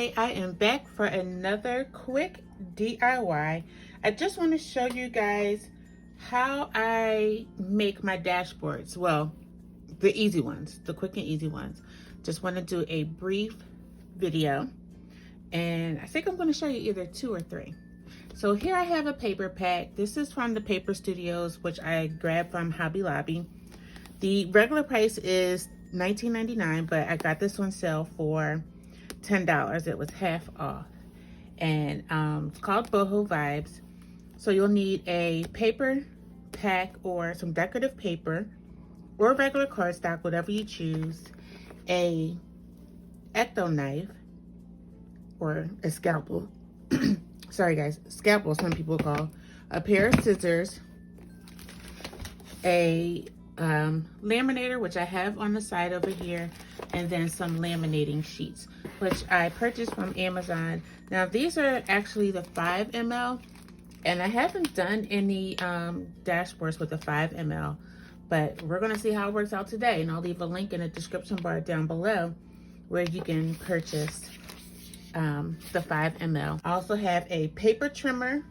Hi, I am back for another quick DIY. I just want to show you guys how I make my dashboards. Well, the easy ones, the quick and easy ones. Just want to do a brief video, and I think I'm going to show you either 2 or 3. So here I have a paper pack. This is from the Paper Studios, which I grabbed from Hobby Lobby. The regular price is $19.99, but I got this on sale for $10. It was half off, and it's called Boho Vibes. So you'll need a paper pack or some decorative paper or regular cardstock, whatever you choose, a ecto knife or a scalpel. Sorry guys, scalpel some people call, a pair of scissors, a laminator, which I have on the side over here, and then some laminating sheets, which I purchased from Amazon. Now these are actually the 5 ml, and I haven't done any dashboards with the 5 ml, but we're gonna see how it works out today, and I'll leave a link in the description bar down below where you can purchase the 5 ml. I also have a paper trimmer.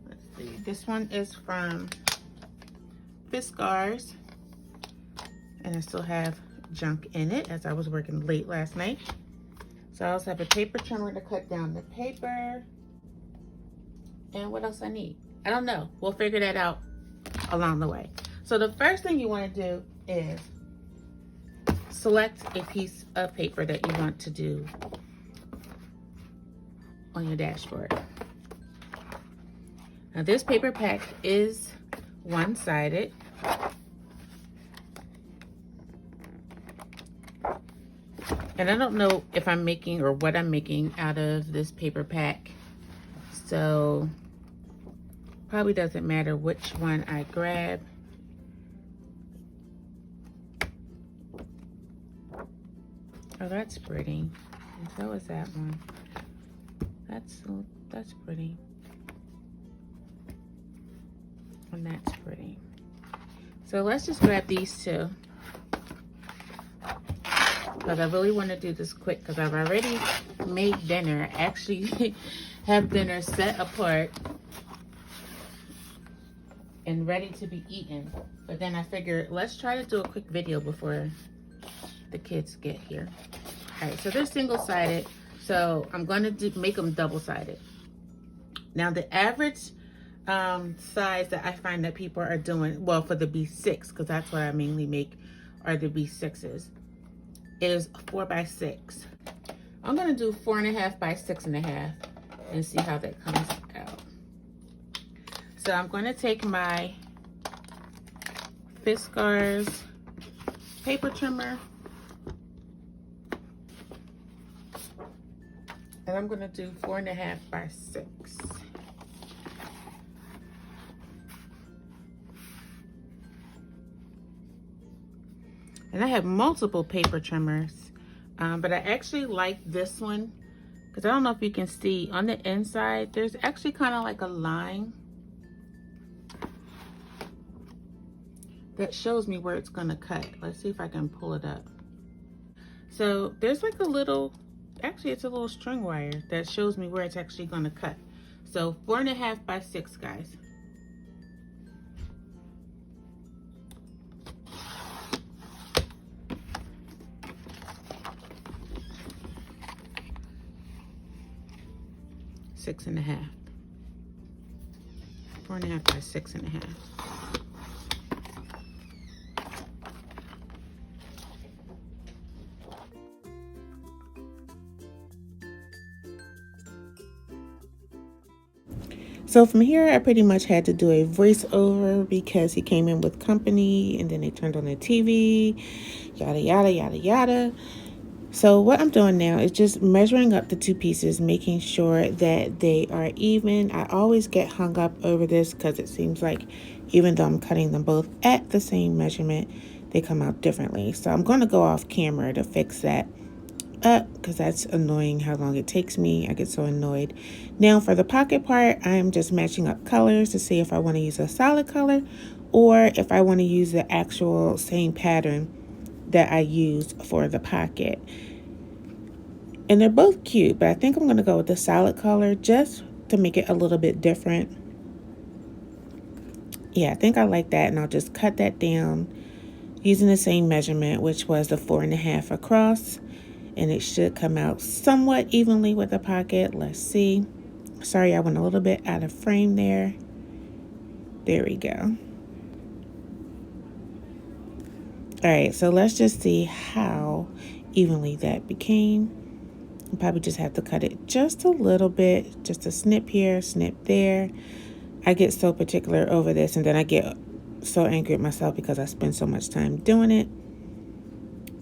Let's see, this one is from Fiskars, and I still have junk in it as I was working late last night. So I also have a paper trimmer to cut down the paper. And what else I need? I don't know. We'll figure that out along the way. So the first thing you want to do is select a piece of paper that you want to do on your dashboard. Now this paper pack is one-sided. And I don't know if I'm making or what I'm making out of this paper pack, so probably doesn't matter which one I grab. Oh, that's pretty. And so is that one. That's pretty. And that's pretty. So let's just grab these two, because I really want to do this quick because I've already made dinner. I actually have dinner set apart and ready to be eaten. But then I figured, let's try to do a quick video before the kids get here. All right, so they're single-sided, so I'm going to make them double-sided. Now the average size that I find that people are doing, well, for the B6, because that's what I mainly make, are the B6s, is 4 by 6. I'm going to do 4.5 by 6.5 and see how that comes out. So I'm going to take my Fiskars paper trimmer, and I'm going to do 4.5 by 6. And I have multiple paper trimmers, but I actually like this one because I don't know if you can see on the inside, there's actually kind of like a line that shows me where it's gonna cut. Let's see if I can pull it up. So there's like a little, actually it's a little string wire that shows me where it's actually gonna cut. So 4.5 by 6, guys. Six and a half. 4.5 by 6.5. So from here, I pretty much had to do a voiceover because he came in with company, and then they turned on the TV, yada, yada, yada, yada. So what I'm doing now is just measuring up the 2 pieces, making sure that they are even. I always get hung up over this because it seems like even though I'm cutting them both at the same measurement, they come out differently. So I'm going to go off camera to fix that up because that's annoying how long it takes me. I get so annoyed. Now for the pocket part, I'm just matching up colors to see if I want to use a solid color or if I want to use the actual same pattern that I used for the pocket. And they're both cute, but I think I'm going to go with the solid color just to make it a little bit different. Yeah, I think I like that, and I'll just cut that down using the same measurement, which was the 4.5 across, and it should come out somewhat evenly with the pocket. Let's see. Sorry, I went a little bit out of frame there. There we go. All right, so let's just see how evenly that became. I'll probably just have to cut it just a little bit, just a snip here, snip there. I get so particular over this, and then I get so angry at myself because I spend so much time doing it.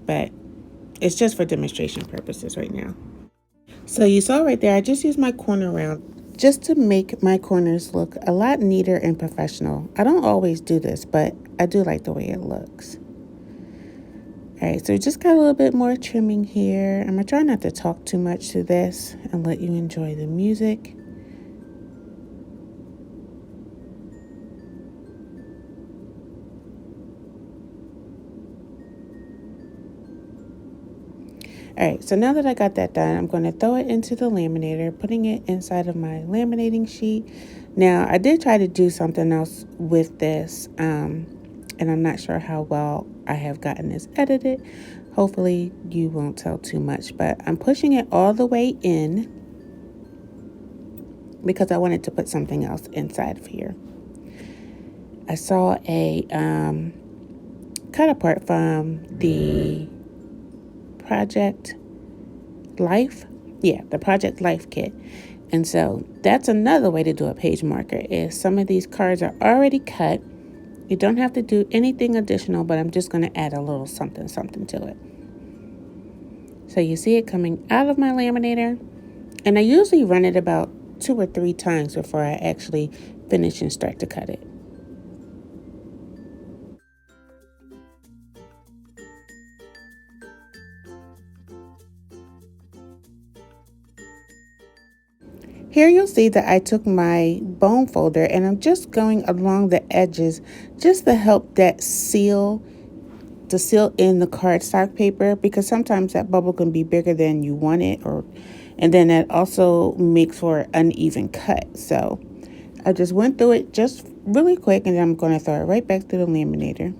But it's just for demonstration purposes right now. So you saw right there, I just used my corner round just to make my corners look a lot neater and professional. I don't always do this, but I do like the way it looks. All right, so just got a little bit more trimming here. I'm gonna try not to talk too much to this and let you enjoy the music. All right, so now that I got that done, I'm going to throw it into the laminator, putting it inside of my laminating sheet. Now, I did try to do something else with this, and I'm not sure how well I have gotten this edited. Hopefully, you won't tell too much, but I'm pushing it all the way in because I wanted to put something else inside of here. I saw a cut apart from the Project Life. Yeah, the Project Life kit. And so that's another way to do a page marker is some of these cards are already cut. You don't have to do anything additional, but I'm just going to add a little something to it. So you see it coming out of my laminator, and I usually run it about 2 or 3 times before I actually finish and start to cut it. Here you'll see that I took my bone folder and I'm just going along the edges just to help that seal in the cardstock paper, because sometimes that bubble can be bigger than you want it, and then that also makes for uneven cut. So I just went through it just really quick, and then I'm going to throw it right back through the laminator.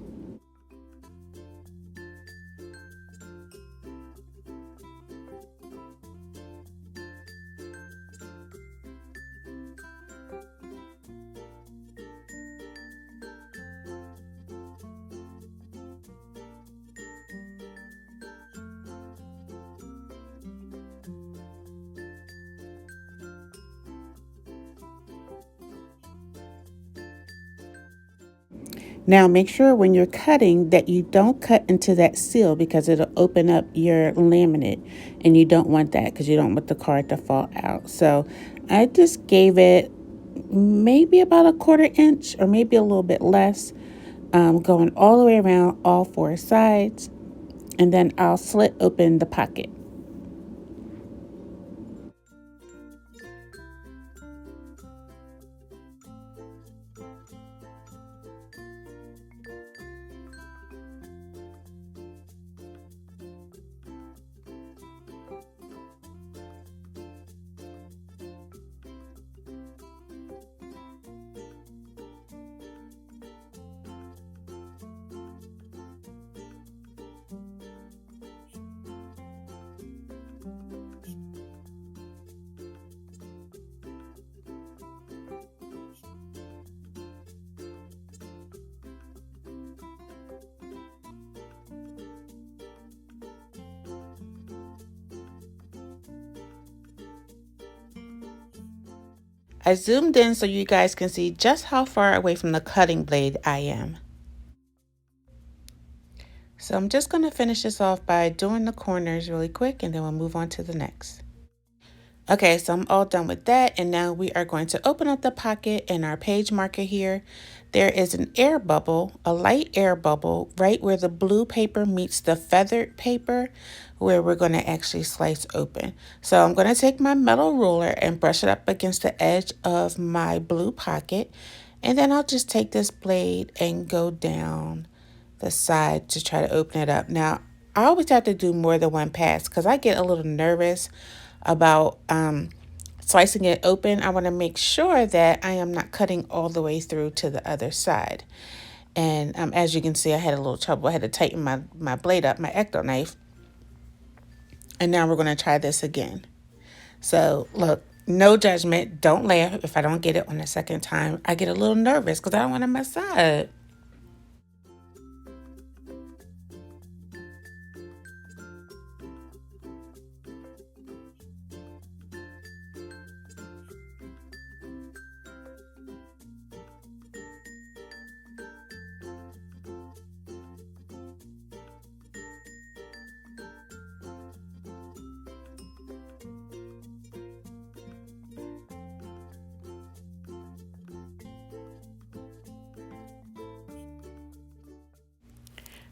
Now make sure when you're cutting that you don't cut into that seal, because it'll open up your laminate, and you don't want that because you don't want the card to fall out. So I just gave it maybe about a 1/4 inch or maybe a little bit less, going all the way around all 4 sides, and then I'll slit open the pocket. I zoomed in so you guys can see just how far away from the cutting blade I am. So I'm just going to finish this off by doing the corners really quick, and then we'll move on to the next. Okay, so I'm all done with that, and now we are going to open up the pocket and our page marker here. There is an air bubble, a light air bubble, right where the blue paper meets the feathered paper, where we're going to actually slice open. So I'm going to take my metal ruler and brush it up against the edge of my blue pocket, and then I'll just take this blade and go down the side to try to open it up. Now, I always have to do more than one pass because I get a little nervous about slicing it open. I want to make sure that I am not cutting all the way through to the other side. And as you can see, I had a little trouble. I had to tighten my blade up, my ecto knife. And now we're going to try this again. So look, no judgment. Don't laugh if I don't get it on the second time. I get a little nervous because I don't want to mess up.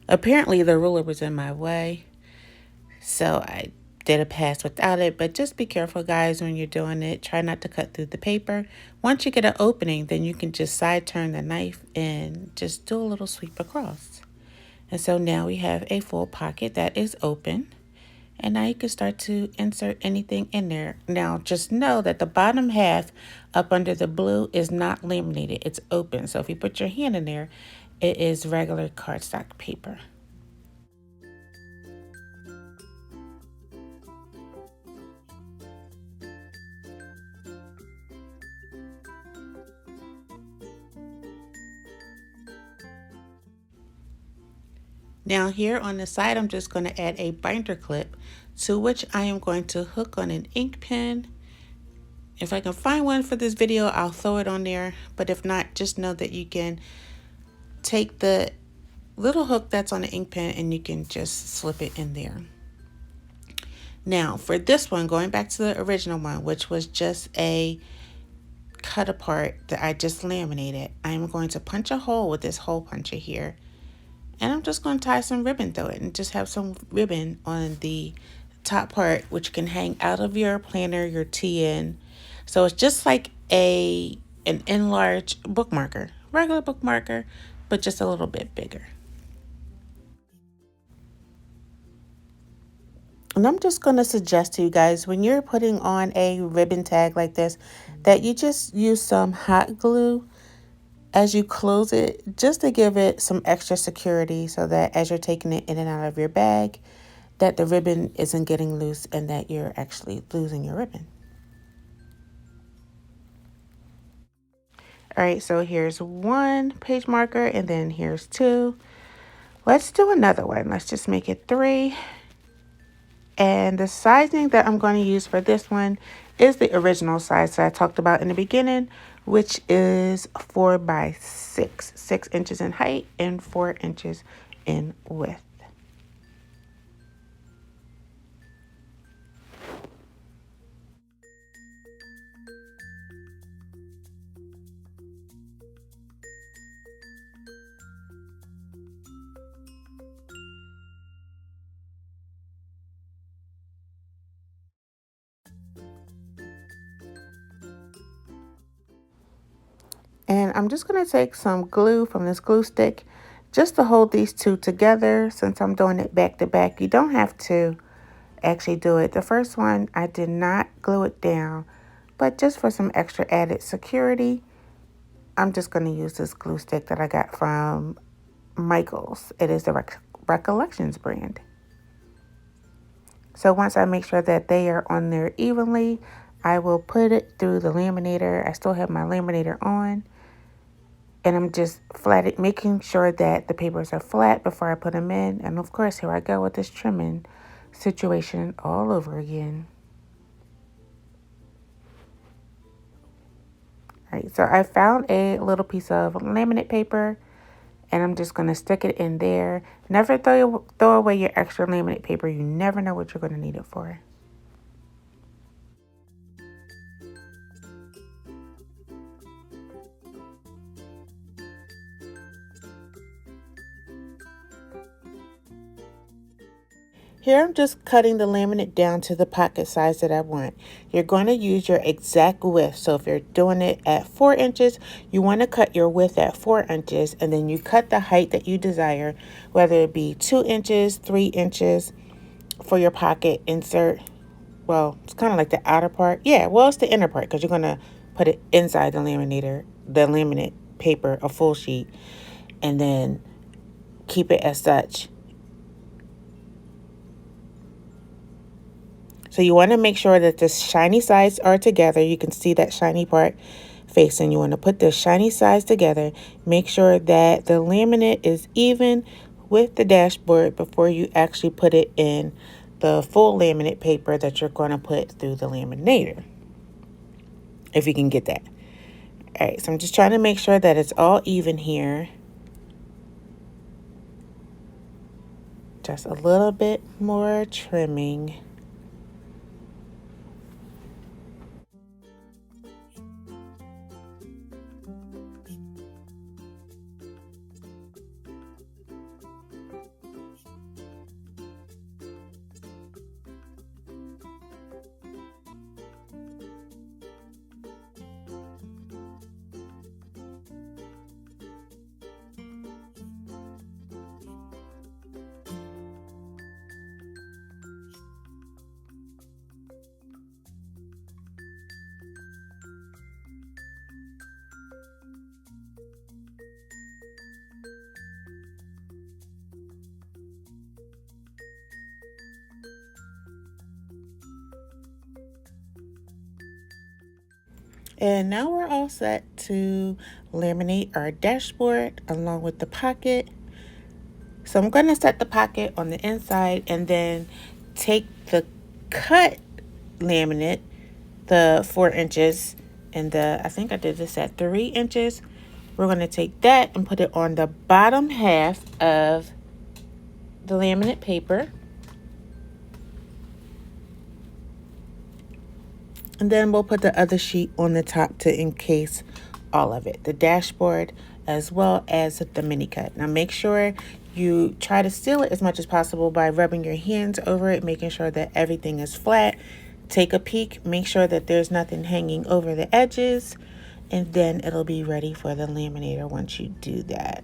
Apparently the ruler was in my way, so I did a pass without it, but just be careful, guys, when you're doing it. Try not to cut through the paper. Once you get an opening, then you can just side turn the knife and just do a little sweep across. And so now we have a full pocket that is open. And now you can start to insert anything in there. Now just know that the bottom half up under the blue is not laminated. It's open. So if you put your hand in there, it is regular cardstock paper. Now here on the side, I'm just going to add a binder clip to which I am going to hook on an ink pen. If I can find one for this video, I'll throw it on there. But if not, just know that you can take the little hook that's on the ink pen and you can just slip it in there. Now for this one, going back to the original one, which was just a cut apart that I just laminated, I'm going to punch a hole with this hole puncher here. And I'm just going to tie some ribbon through it and just have some ribbon on the top part, which can hang out of your planner, your TN. So it's just like an enlarged bookmarker, regular bookmarker, but just a little bit bigger. And I'm just going to suggest to you guys, when you're putting on a ribbon tag like this, that you just use some hot glue as you close it, just to give it some extra security so that as you're taking it in and out of your bag, that the ribbon isn't getting loose and that you're actually losing your ribbon. All right, so here's one page marker and then here's two. Let's do another one. Let's just make it 3. And the sizing that I'm going to use for this one is the original size that I talked about in the beginning, which is 4 by 6, 6 inches in height and 4 inches in width. And I'm just going to take some glue from this glue stick just to hold these two together. Since I'm doing it back to back, you don't have to actually do it. The first one, I did not glue it down, but just for some extra added security, I'm just going to use this glue stick that I got from Michael's. It is the Recollections brand. So once I make sure that they are on there evenly, I will put it through the laminator. I still have my laminator on. And I'm just making sure that the papers are flat before I put them in. And of course, here I go with this trimming situation all over again. All right, so I found a little piece of laminate paper and I'm just going to stick it in there. Never throw away your extra laminate paper. You never know what you're going to need it for. Here I'm just cutting the laminate down to the pocket size that I want. You're going to use your exact width. So if you're doing it at 4 inches, you want to cut your width at 4 inches, and then you cut the height that you desire, whether it be 2 inches, 3 inches for your pocket insert. Well, it's kind of like the outer part. Yeah, well, it's the inner part because you're going to put it inside the laminate paper, a full sheet, and then keep it as such. So you want to make sure that the shiny sides are together. You can see that shiny part facing. You want to put the shiny sides together. Make sure that the laminate is even with the dashboard before you actually put it in the full laminate paper that you're going to put through the laminator, if you can get that. All right, so I'm just trying to make sure that it's all even here. Just a little bit more trimming. And now we're all set to laminate our dashboard along with the pocket. So I'm going to set the pocket on the inside and then take the cut laminate, the 4 inches, and I think I did this at 3 inches. We're going to take that and put it on the bottom half of the laminate paper. And then we'll put the other sheet on the top to encase all of it, the dashboard as well as the mini cut. Now make sure you try to seal it as much as possible by rubbing your hands over it, making sure that everything is flat. Take a peek, make sure that there's nothing hanging over the edges, and then it'll be ready for the laminator once you do that.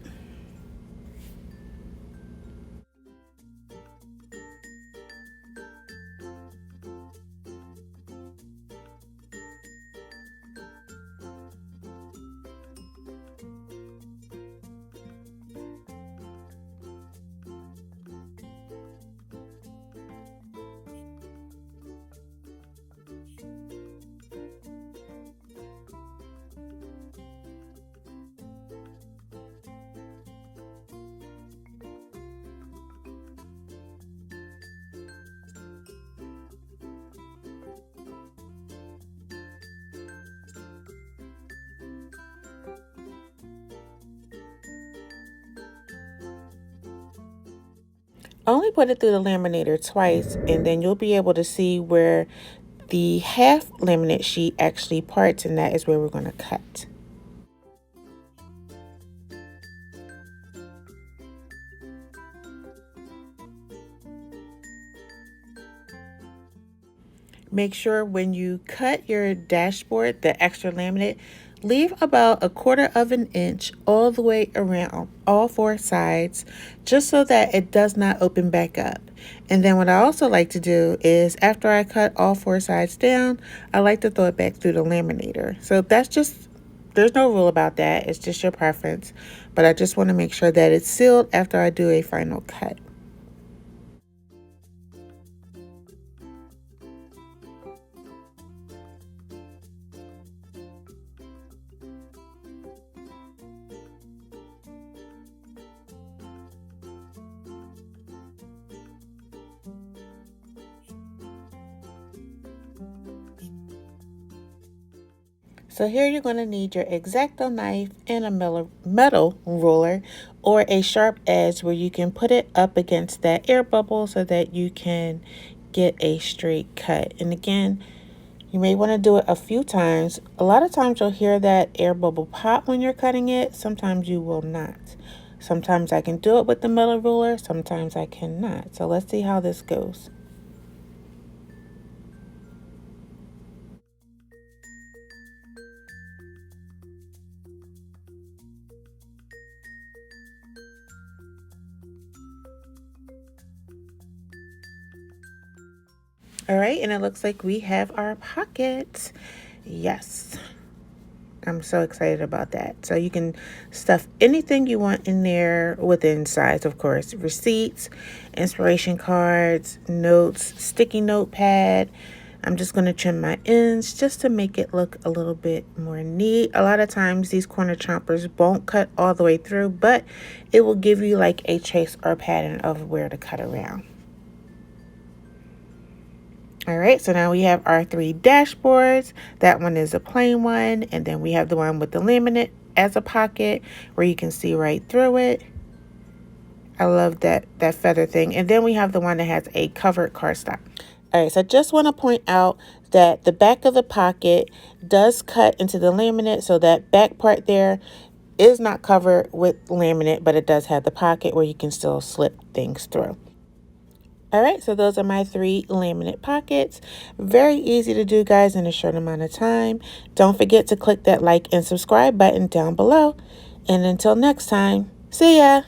Only put it through the laminator twice, and then you'll be able to see where the half laminate sheet actually parts, and that is where we're going to cut. Make sure when you cut your dashboard, the extra laminate, leave about 1/4 of an inch all the way around all 4 sides, just so that it does not open back up. And then what I also like to do is, after I cut all 4 sides down, I like to throw it back through the laminator. So that's just, there's no rule about that. It's just your preference. But I just want to make sure that it's sealed after I do a final cut. So here you're going to need your X-Acto knife and a metal ruler or a sharp edge where you can put it up against that air bubble so that you can get a straight cut. And again, you may want to do it a few times. A lot of times you'll hear that air bubble pop when you're cutting it. Sometimes you will not. Sometimes I can do it with the metal ruler, sometimes I cannot. So let's see how this goes. All right, and it looks like we have our pockets. Yes. I'm so excited about that. So you can stuff anything you want in there within size, of course. Receipts, inspiration cards, notes, sticky notepad. I'm just going to trim my ends just to make it look a little bit more neat. A lot of times these corner chompers won't cut all the way through, but it will give you like a trace or pattern of where to cut around. All right, so now we have our 3 dashboards. That one is a plain one, and then we have the one with the laminate as a pocket where you can see right through it. I love that feather thing. And then we have the one that has a covered cardstock. All right, so I just want to point out that the back of the pocket does cut into the laminate, so that back part there is not covered with laminate, but it does have the pocket where you can still slip things through. All right, so those are my 3 laminate pockets. Very easy to do, guys, in a short amount of time. Don't forget to click that like and subscribe button down below. And until next time, see ya!